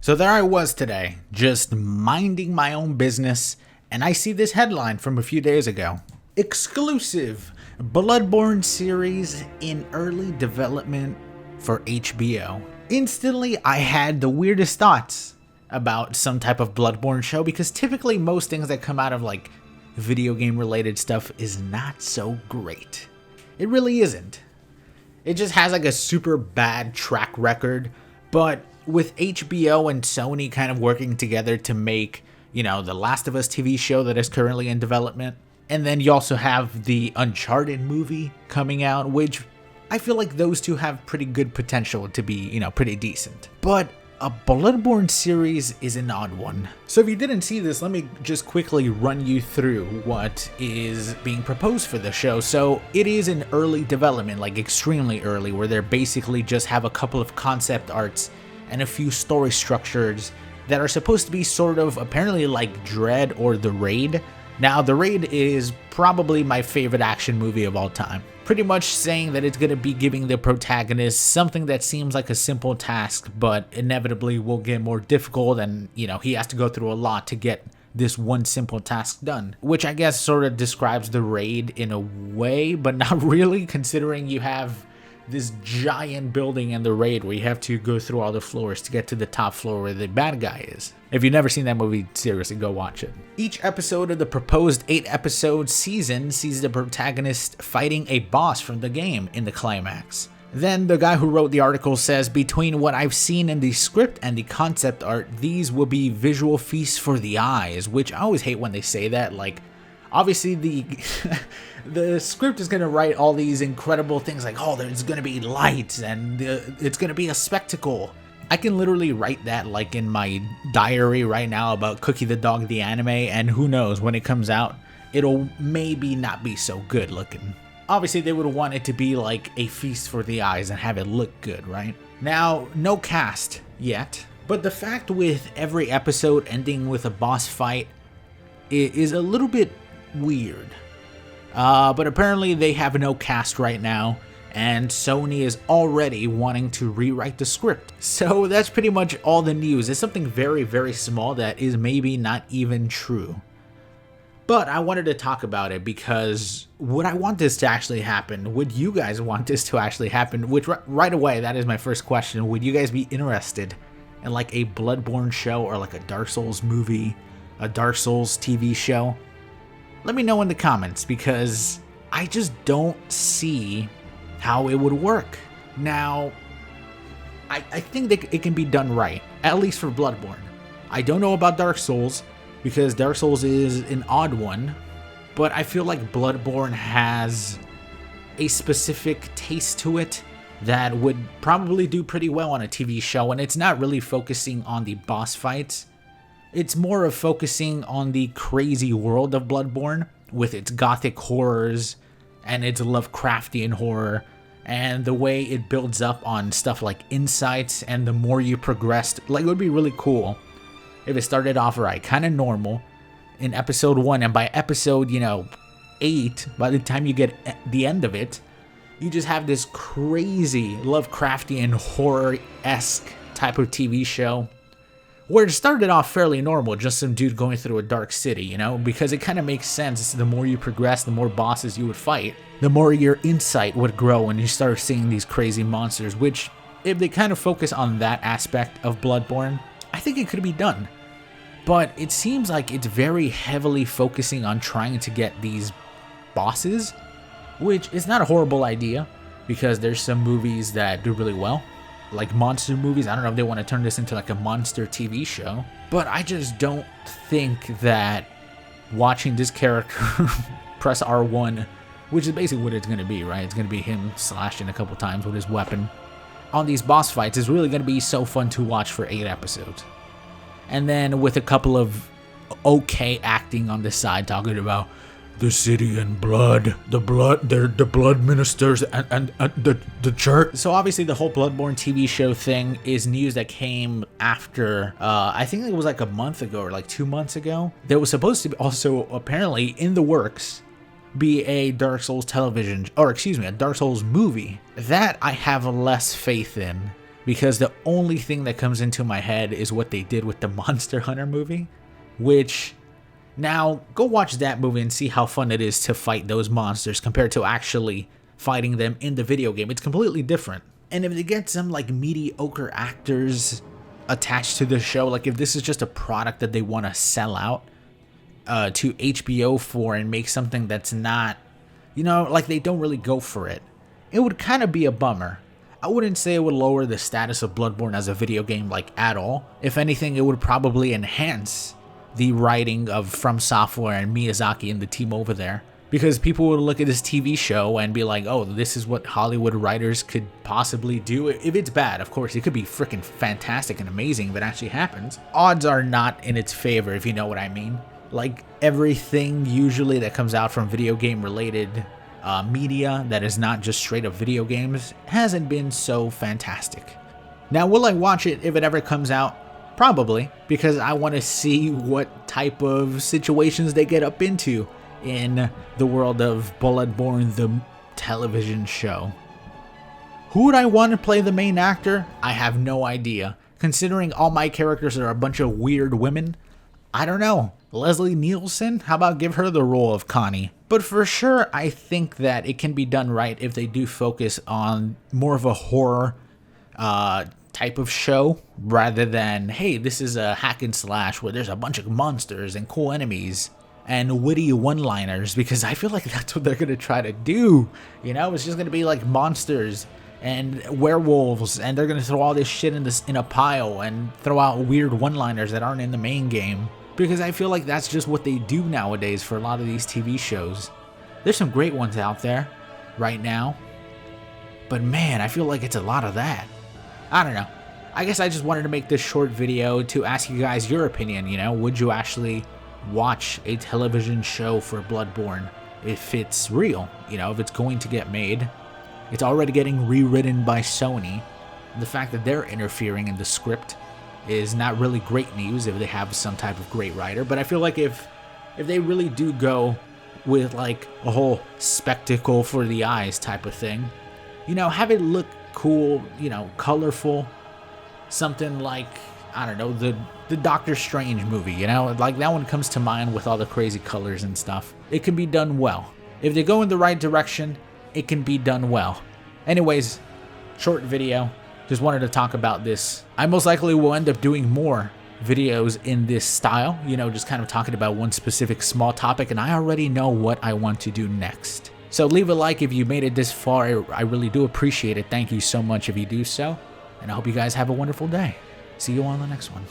So there I was today, just minding my own business, and I see this headline from a few days ago. Exclusive! Bloodborne series in early development for HBO. Instantly, I had the weirdest thoughts about some type of Bloodborne show, because typically most things that come out of like video game related stuff is not so great. It really isn't. It just has like a super bad track record, but with HBO and Sony kind of working together to make, the Last of Us TV show that is currently in development, and then you also have the Uncharted movie coming out, which I feel like those two have pretty good potential to be, pretty decent. But a Bloodborne series is an odd one. So if you didn't see this, let me just quickly run you through what is being proposed for the show. So it is in early development, like extremely early, where they basically just have a couple of concept arts and a few story structures that are supposed to be sort of apparently like Dread or The Raid. Now, The Raid is probably my favorite action movie of all time. Pretty much saying that it's going to be giving the protagonist something that seems like a simple task, but inevitably will get more difficult, and, he has to go through a lot to get this one simple task done. Which I guess sort of describes The Raid in a way, but not really, considering you have this giant building in The Raid where you have to go through all the floors to get to the top floor where the bad guy is. If you've never seen that movie, seriously, go watch it. Each episode of the proposed 8-episode season sees the protagonist fighting a boss from the game in the climax. Then the guy who wrote the article says, between what I've seen in the script and the concept art, these will be visual feasts for the eyes, which I always hate when they say that. Like, obviously the script is going to write all these incredible things like, oh, there's going to be lights and it's going to be a spectacle. I can literally write that like in my diary right now about Cookie the Dog the anime, and who knows, when it comes out, it'll maybe not be so good looking. Obviously, they would want it to be like a feast for the eyes and have it look good, right? Now, no cast yet, but the fact with every episode ending with a boss fight is a little bit weird. But apparently they have no cast right now, and Sony is already wanting to rewrite the script. So that's pretty much all the news. It's something very, very small that is maybe not even true. But I wanted to talk about it because would I want this to actually happen? Would you guys want this to actually happen? Which right away, that is my first question. Would you guys be interested in like a Bloodborne show or like a Dark Souls movie, a Dark Souls TV show? Let me know in the comments, because I just don't see how it would work. Now, I think that it can be done right, at least for Bloodborne. I don't know about Dark Souls, because Dark Souls is an odd one, but I feel like Bloodborne has a specific taste to it that would probably do pretty well on a TV show, and it's not really focusing on the boss fights. It's more of focusing on the crazy world of Bloodborne with its gothic horrors and its Lovecraftian horror, and the way it builds up on stuff like insights, and the more you progressed, like it would be really cool if it started off right, kind of normal in episode 1, and by episode, 8, by the time you get the end of it, you just have this crazy Lovecraftian horror-esque type of TV show, where it started off fairly normal, just some dude going through a dark city, because it kind of makes sense. The more you progress, the more bosses you would fight, the more your insight would grow, and you start seeing these crazy monsters, which, if they kind of focus on that aspect of Bloodborne, I think it could be done. But it seems like it's very heavily focusing on trying to get these bosses, which is not a horrible idea, because there's some movies that do really well, like monster movies. I don't know if they want to turn this into like a monster TV show, but I just don't think that watching this character press R1, which is basically what it's going to be, right? It's going to be him slashing a couple times with his weapon on these boss fights, is really going to be so fun to watch for 8 episodes. And then with a couple of okay acting on the side, talking about the city and blood, the blood ministers and the church. So obviously the whole Bloodborne TV show thing is news that came after, I think it was like a month ago or like 2 months ago. There was supposed to be also apparently in the works be a Dark Souls a Dark Souls movie. That I have less faith in because the only thing that comes into my head is what they did with the Monster Hunter movie, which, now go watch that movie and see how fun it is to fight those monsters compared to actually fighting them in the video game. It's completely different. And if they get some like mediocre actors attached to the show, like if this is just a product that they want to sell out to HBO for and make something that's not, you know, like they don't really go for it, it would kind of be a bummer. I wouldn't say it would lower the status of Bloodborne as a video game like at all. If anything, it would probably enhance the writing of From Software and Miyazaki and the team over there. Because people would look at this TV show and be like, oh, this is what Hollywood writers could possibly do. If it's bad, of course, it could be freaking fantastic and amazing if it actually happens. Odds are not in its favor, if you know what I mean. Like, everything usually that comes out from video game related media that is not just straight up video games hasn't been so fantastic. Now, will I watch it if it ever comes out? Probably, because I want to see what type of situations they get up into in the world of Bloodborne, the television show. Who would I want to play the main actor? I have no idea. Considering all my characters are a bunch of weird women, I don't know. Leslie Nielsen? How about give her the role of Connie? But for sure, I think that it can be done right if they do focus on more of a horror type of show, rather than, hey, this is a hack and slash where there's a bunch of monsters and cool enemies and witty one-liners, because I feel like that's what they're going to try to do. You know, it's just going to be like monsters and werewolves, and they're going to throw all this shit in a pile and throw out weird one-liners that aren't in the main game, because I feel like that's just what they do nowadays for a lot of these TV shows. There's some great ones out there right now, but man, I feel like it's a lot of that. I don't know. I guess I just wanted to make this short video to ask you guys your opinion, you know, would you actually watch a television show for Bloodborne if it's real, you know, if it's going to get made? It's already getting rewritten by Sony. The fact that they're interfering in the script is not really great news if they have some type of great writer, but I feel like if they really do go with like a whole spectacle for the eyes type of thing, you know, have it look cool, you know, colorful, something like, I don't know, the Doctor Strange movie, you know, like that one comes to mind with all the crazy colors and stuff. It can be done well. If they go in the right direction, it can be done well. Anyways, short video. Just wanted to talk about this. I most likely will end up doing more videos in this style, you know, just kind of talking about one specific small topic, and I already know what I want to do next. So leave a like if you made it this far. I really do appreciate it. Thank you so much if you do so. And I hope you guys have a wonderful day. See you on the next one.